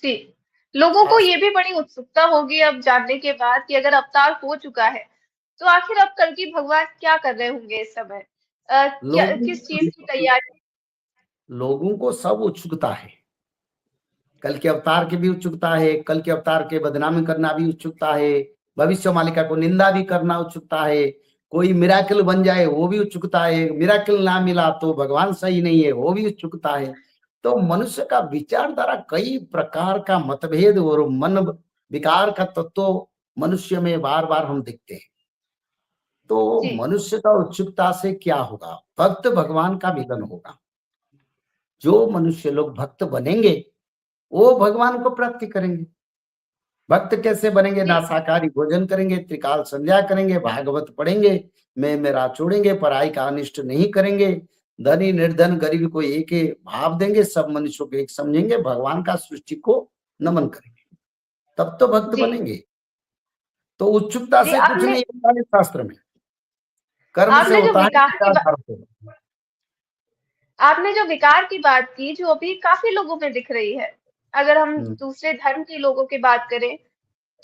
जी। लोगों को खास। ये भी बड़ी उत्सुकता होगी अब जानने के बाद कि अगर अवतार हो चुका है, तो आखिर अब कल्कि भगवान क्या कर रहे होंगे इस समय? क्या लोगों किस चीज़ की तैयारी? लोगों को सब उत्सुकता है। कल के अवतार की भी उत्सुकता है, कल के अवतार के बदनामी करना भी उत्सुकता है, भविष्य मालिका को निंदा भी करना उत्सुकता है, कोई मिराकिल बन जाए वो भी उत्सुकता है, मिराकिल ना मिला तो भगवान सही नहीं है वो भी उत्सुकता है। तो मनुष्य का विचारधारा कई प्रकार का मतभेद और मन विकार का तत्व मनुष्य में बार बार हम देखते हैं। तो जी, मनुष्य का उत्सुकता से क्या होगा? भक्त भगवान का मिलन होगा। जो मनुष्य लोग भक्त बनेंगे वो भगवान को प्राप्ति करेंगे। भक्त कैसे बनेंगे? जी, ना शाकाहारी भोजन करेंगे, त्रिकाल संध्या करेंगे, भागवत पढ़ेंगे, मैं मेरा छोड़ेंगे, पराई का अनिष्ट नहीं करेंगे, धनी निर्धन गरीब को एक ही भाव देंगे, सब मनुष्यों को एक समझेंगे, भगवान का सृष्टि को नमन करेंगे, तब तो भक्त जी, बनेंगे। तो उत्सुकता जी, से कुछ आपने नहीं होता है शास्त्र में, कर्म से आपने जो होता है विकास की विचारधारा से। आपने जो विकार की बात की, जो अभी काफ़ी लोगों में दिख रही है, अगर हम हुँ, दूसरे धर्म के लोगों की बात करें,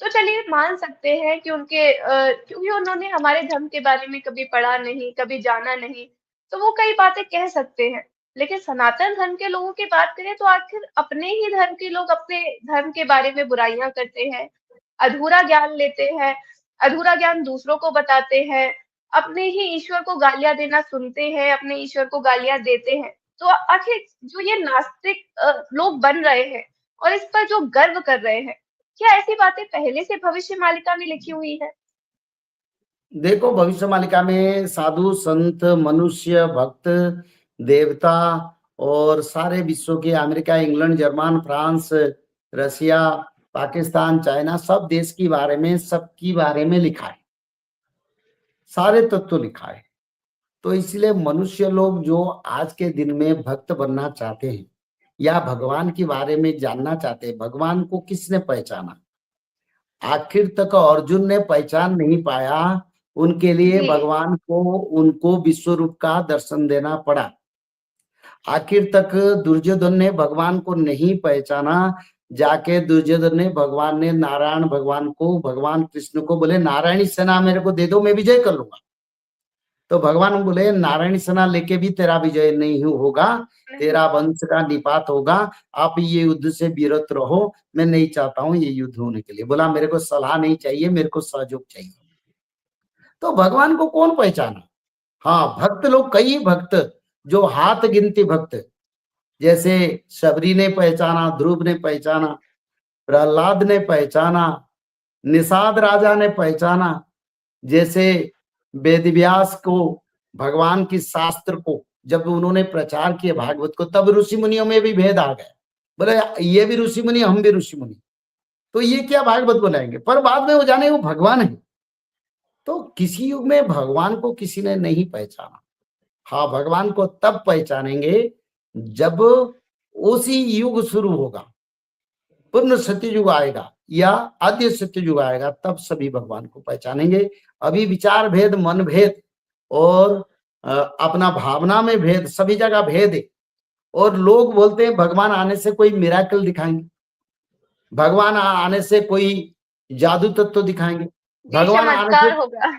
तो चलिए मान सकते हैं कि क्योंकि उन्होंने हमारे धर्म के बारे में कभी पढ़ा नहीं, कभी जाना नहीं, तो वो कई बातें कह सकते हैं। लेकिन सनातन धर्म के लोगों की बात करें तो आखिर अपने ही धर्म के लोग अपने धर्म के बारे में बुराइयाँ करते हैं, अधूरा ज्ञान लेते हैं, अधूरा ज्ञान दूसरों को बताते हैं, अपने ही ईश्वर को गालियाँ देना सुनते हैं, अपने ईश्वर को गालियाँ देते हैं। तो आखिर जो ये नास्तिक लोग बन रहे हैं और इस पर जो गर्व कर रहे हैं, क्या ऐसी बातें पहले से भविष्य मालिका में लिखी हुई है? देखो भविष्य मालिका में साधु संत मनुष्य भक्त देवता और सारे विश्व के अमेरिका इंग्लैंड जर्मन फ्रांस रसिया पाकिस्तान चाइना सब देश के बारे में सबकी बारे में लिखा है, सारे तत्व लिखा है। तो इसलिए मनुष्य लोग जो आज के दिन में भक्त बनना चाहते हैं या भगवान के बारे में जानना चाहते हैं, भगवान को किसने पहचाना? आखिर तक अर्जुन ने पहचान नहीं पाया, उनके लिए जी, भगवान को उनको विश्व रूप का दर्शन देना पड़ा। आखिर तक दुर्योधन ने भगवान को नहीं पहचाना, जाके दुर्योधन ने भगवान ने नारायण भगवान को भगवान कृष्ण को बोले नारायणी सेना मेरे को दे दो मैं विजय कर लूंगा। तो भगवान बोले नारायणी सेना लेके भी तेरा विजय नहीं होगा, नहीं, तेरा वंश का निपात होगा, आप ये युद्ध से विरत रहो, मैं नहीं चाहता हूँ ये युद्ध होने के लिए। बोला मेरे को सलाह नहीं चाहिए, मेरे को सहयोग चाहिए। तो भगवान को कौन पहचाना? हाँ, भक्त लोग कई भक्त जो हाथ गिनती भक्त, जैसे शबरी ने पहचाना, ध्रुव ने पहचाना, प्रहलाद ने पहचाना, निषाद राजा ने पहचाना, जैसे वेद व्यास को भगवान की शास्त्र को जब उन्होंने प्रचार किए भागवत को, तब ऋषि मुनियों में भी भेद आ गया। बोले ये भी ऋषि मुनि हम भी ऋषि मुनि, तो ये क्या भागवत बनाएंगे? पर बाद में वो जाने वो भगवान है। तो किसी युग में भगवान को किसी ने नहीं पहचाना। हाँ, भगवान को तब पहचानेंगे जब उसी युग शुरू होगा, पूर्ण सत्ययुग आएगा या आद्य सत्ययुग आएगा, तब सभी भगवान को पहचानेंगे। अभी विचार भेद मन भेद और अपना भावना में भेद, सभी जगह भेद है। और लोग बोलते हैं भगवान आने से कोई मिराकल दिखाएंगे, भगवान आने से कोई जादू तत्व दिखाएंगे, जी, भगवान आने से चमत्कार होगा।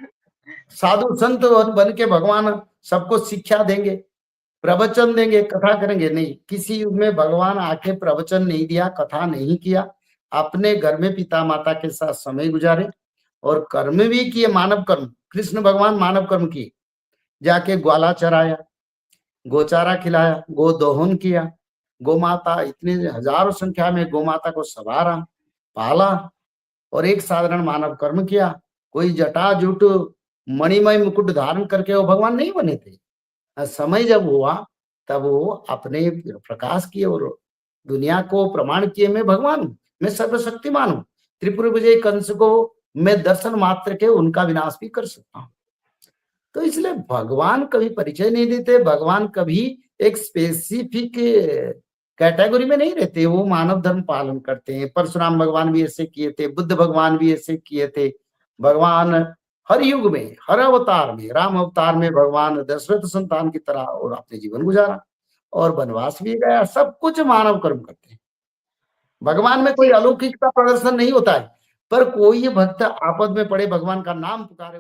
साधु संत बन के भगवान सबको शिक्षा देंगे, प्रवचन देंगे, कथा करेंगे। नहीं, किसी युग में भगवान आके प्रवचन नहीं दिया, कथा नहीं किया, अपने घर में पिता माता के साथ समय गुजारे और कर्म भी किए, मानव कर्म। कृष्ण भगवान मानव कर्म किए, जाके ग्वाला चराया, गोचारा खिलाया, गो दोहन किया, गो माता इतने हजारों संख्या में गो माता को संवारा, पाला और एक साधारण मानव कर्म किया। कोई जटाजुट मणिमय मुकुट धारण करके वो भगवान नहीं बने थे। समय जब हुआ तब वो अपने प्रकाश किए और दुनिया को प्रमाण किए मैं भगवान हूँ, मैं सर्वशक्तिमान हूँ, त्रिपुर विजय कंस को मैं दर्शन मात्र के उनका विनाश भी कर सकता हूँ। तो इसलिए भगवान कभी परिचय नहीं देते, भगवान कभी एक स्पेसिफिक कैटेगरी में नहीं रहते, वो मानव धर्म पालन करते हैं। परशुराम भगवान भी ऐसे किए थे, बुद्ध भगवान भी ऐसे किए थे। भगवान हर युग में हर अवतार में, राम अवतार में भगवान दशरथ संतान की तरह और अपने जीवन गुजारा और वनवास भी गया, सब कुछ मानव कर्म करते हैं। भगवान में कोई जी। अलौकिक का प्रदर्शन नहीं होता है, पर कोई भक्त आपद में पड़े भगवान का नाम पुकारे